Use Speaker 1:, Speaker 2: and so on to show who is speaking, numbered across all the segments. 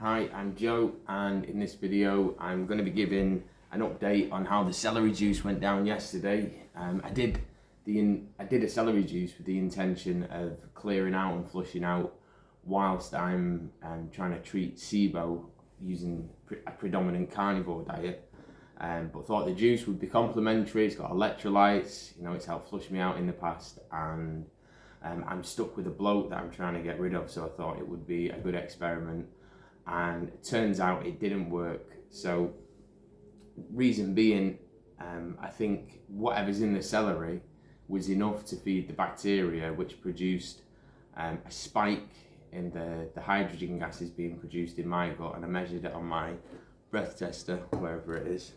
Speaker 1: Hi, I'm Joe, and in this video I'm going to be giving an update on how the celery juice went down yesterday. I did a celery juice with the intention of clearing out and flushing out whilst I'm trying to treat SIBO using a predominant carnivore diet. But thought the juice would be complementary. It's got electrolytes, it's helped flush me out in the past, and I'm stuck with a bloat that I'm trying to get rid of, so I thought it would be a good experiment. And it turns out it didn't work. So reason being, I think whatever's in the celery was enough to feed the bacteria, which produced a spike in the hydrogen gases being produced in my gut, and I measured it on my breath tester, wherever it is.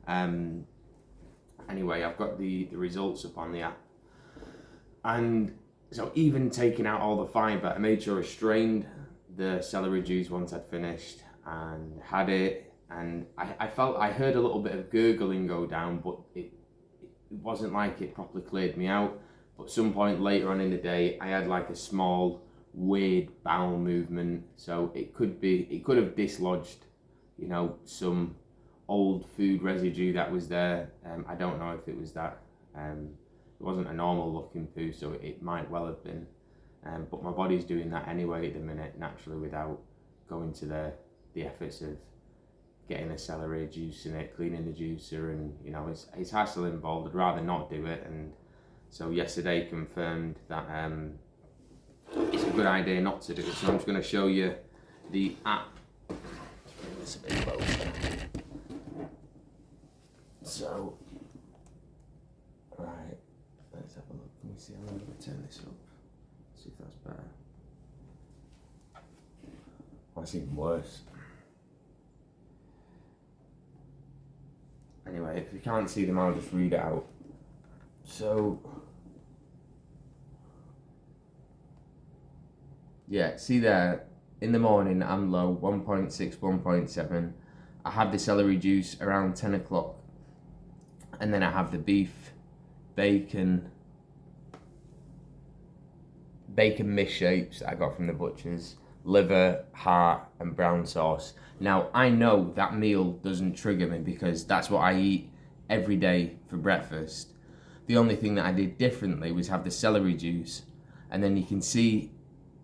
Speaker 1: Anyway, I've got the results up on the app, and so even taking out all the fibre, I made sure I strained the celery juice once I'd finished and had it, and I heard a little bit of gurgling go down, but it wasn't like it properly cleared me out. But some point later on in the day I had like a small weird bowel movement, so it could have dislodged some old food residue that was there. I don't know if it was that. It wasn't a normal looking poo, so it might well have been. But my body's doing that anyway at the minute, naturally, without going to the efforts of getting the celery, juicing it, cleaning the juicer, and it's hassle involved. I'd rather not do it, and so yesterday confirmed that it's a good idea not to do it. So I'm just going to show you the app. Let's bring this a bit closer. So, right, let's have a look. Can we see how I'm going to turn this up? See if that's better. Oh, it's even worse. Anyway, if you can't see them, I'll just read it out. So, yeah, see there, in the morning I'm low, 1.6, 1.7. I have the celery juice around 10 o'clock. And then I have the beef, bacon misshapes that I got from the butchers, liver, heart, and brown sauce. Now, I know that meal doesn't trigger me because that's what I eat every day for breakfast. The only thing that I did differently was have the celery juice, and then you can see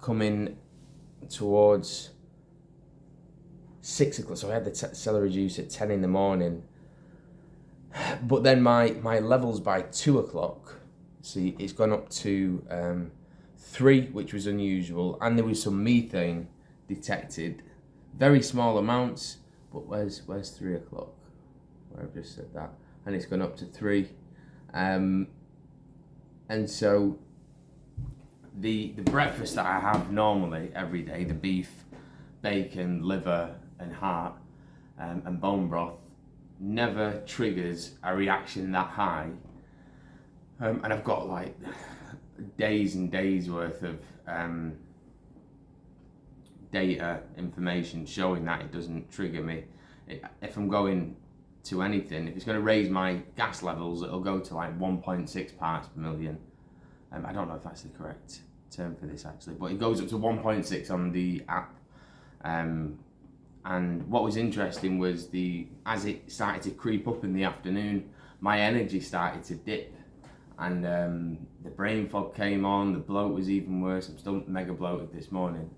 Speaker 1: coming towards 6 o'clock. So I had the celery juice at 10 in the morning, but then my levels by 2 o'clock, see, it's gone up to 3, which was unusual, and there was some methane detected, very small amounts. But where's 3 o'clock? Where I've just said that, and it's gone up to 3, and so the breakfast that I have normally every day, the beef, bacon, liver, and heart, and bone broth, never triggers a reaction that high, and I've got like days and days worth of data information showing that it doesn't trigger me. If I'm going to anything, if it's going to raise my gas levels, it'll go to like 1.6 parts per million. I don't know if that's the correct term for this actually, but it goes up to 1.6 on the app. And what was interesting was as it started to creep up in the afternoon, my energy started to dip, and the brain fog came on. The bloat was even worse. I'm still mega bloated this morning,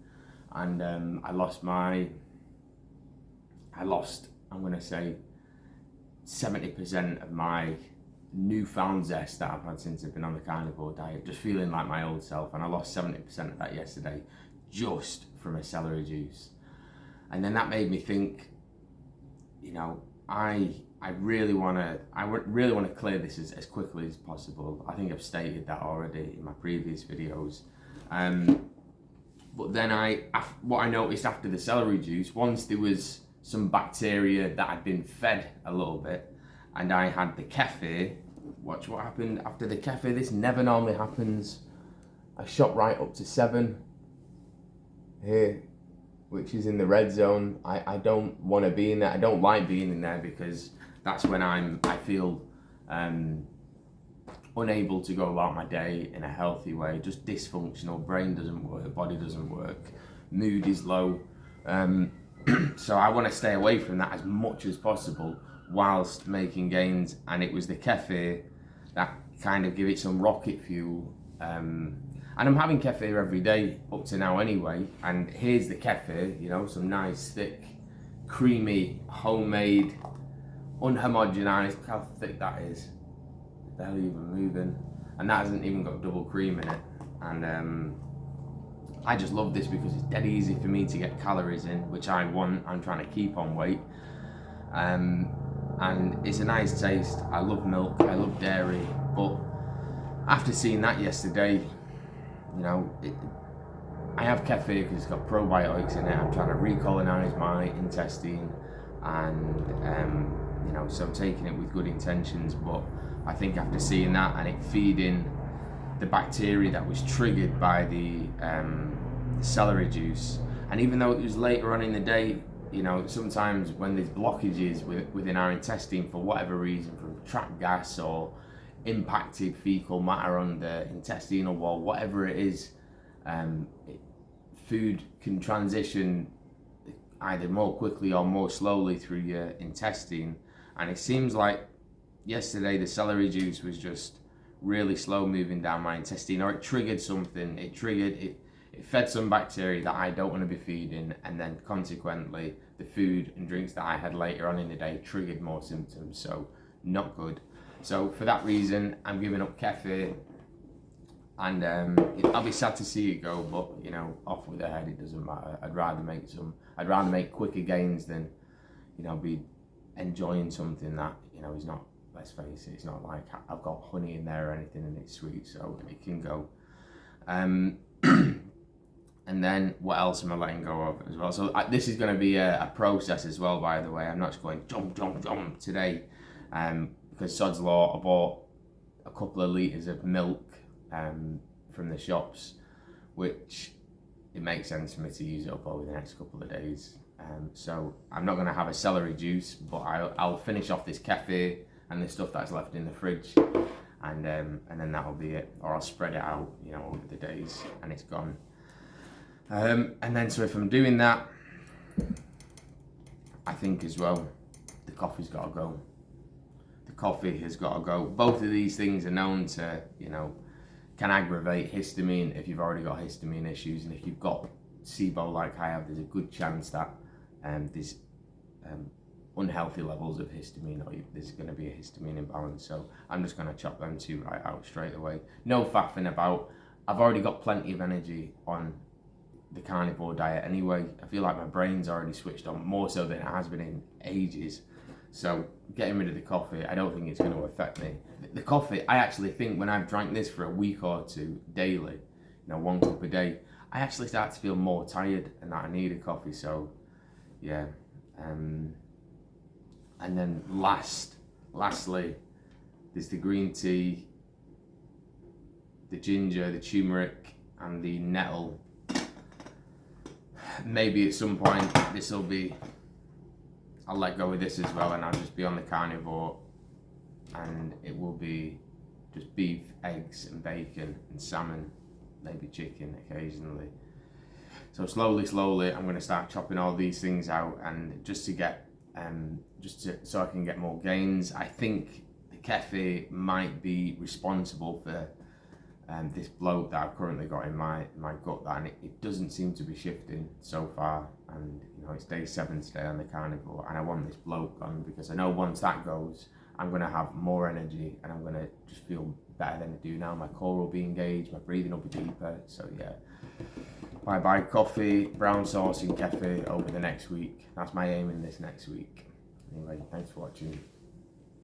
Speaker 1: and I lost, I'm going to say 70% of my newfound zest that I've had since I've been on the carnivore diet, just feeling like my old self, and I lost 70% of that yesterday just from a celery juice. And then that made me think, I really want to clear this as quickly as possible. I think I've stated that already in my previous videos. But then what I noticed after the celery juice, once there was some bacteria that had been fed a little bit, and I had the kefir. Watch what happened after the kefir. This never normally happens. I shot right up to 7 here, which is in the red zone. I don't want to be in there. I don't like being in there because that's when I feel unable to go about my day in a healthy way, just dysfunctional. Brain doesn't work, body doesn't work, mood is low. So I want to stay away from that as much as possible whilst making gains, and it was the kefir that kind of give it some rocket fuel. And I'm having kefir every day up to now anyway, and here's the kefir, you know, some nice thick, creamy, homemade, unhomogenized. Look how thick that is. The hell even moving, and that hasn't even got double cream in it. And I just love this because it's dead easy for me to get calories in, which I want. I'm trying to keep on weight, and it's a nice taste. I love milk, I love dairy, but after seeing that yesterday, you know, I have kefir because it's got probiotics in it. I'm trying to recolonize my intestine, and you know, so I'm taking it with good intentions. But I think after seeing that and it feeding the bacteria that was triggered by the celery juice, and even though it was later on in the day, you know, sometimes when there's blockages within our intestine for whatever reason, from trapped gas or impacted fecal matter on the intestinal wall, whatever it is, food can transition either more quickly or more slowly through your intestine. And it seems like yesterday the celery juice was just really slow moving down my intestine, or it triggered something. It fed some bacteria that I don't want to be feeding, and then consequently the food and drinks that I had later on in the day triggered more symptoms, so not good. So for that reason, I'm giving up kefir, and I'll be sad to see it go, but you know, off with the head, it doesn't matter. I'd rather make quicker gains than, you know, be enjoying something that, you know, is not, let's face it, it's not like I've got honey in there or anything and it's sweet, so it can go. And then what else am I letting go of as well? So this is going to be a process as well, by the way. I'm not just going jump today, because sod's law, I bought a couple of litres of milk from the shops, which it makes sense for me to use it up over the next couple of days. So I'm not going to have a celery juice, but I'll finish off this kefir and the stuff that's left in the fridge, and then that'll be it. Or I'll spread it out, you know, over the days, and it's gone. And then, so if I'm doing that, I think as well, the coffee's got to go. The coffee has got to go. Both of these things are known to, you know, can aggravate histamine if you've already got histamine issues, and if you've got SIBO like I have, there's a good chance that there's unhealthy levels of histamine, or there's going to be a histamine imbalance. So I'm just going to chop them two right out straight away. No faffing about. I've already got plenty of energy on the carnivore diet anyway. I feel like my brain's already switched on, more so than it has been in ages. So getting rid of the coffee, I don't think it's going to affect me. The coffee, I actually think when I've drank this for a week or two daily, you know, 1 cup a day, I actually start to feel more tired and that I need a coffee. So yeah, and then lastly, there's the green tea, the ginger, the turmeric, and the nettle. Maybe at some point I'll let go of this as well, and I'll just be on the carnivore, and it will be just beef, eggs and bacon and salmon, maybe chicken occasionally. So slowly I'm going to start chopping all these things out, and just to get so I can get more gains. I think the kefir might be responsible for this bloat that I've currently got in my gut, and it doesn't seem to be shifting so far. And you know, it's day 7 today on the carnivore, and I want this bloat gone, because I know once that goes, I'm going to have more energy and I'm going to just feel better than I do now. My core will be engaged, my breathing will be deeper. So yeah, bye coffee, brown sauce and kefir over the next week. That's my aim in this next week. Anyway, thanks for watching.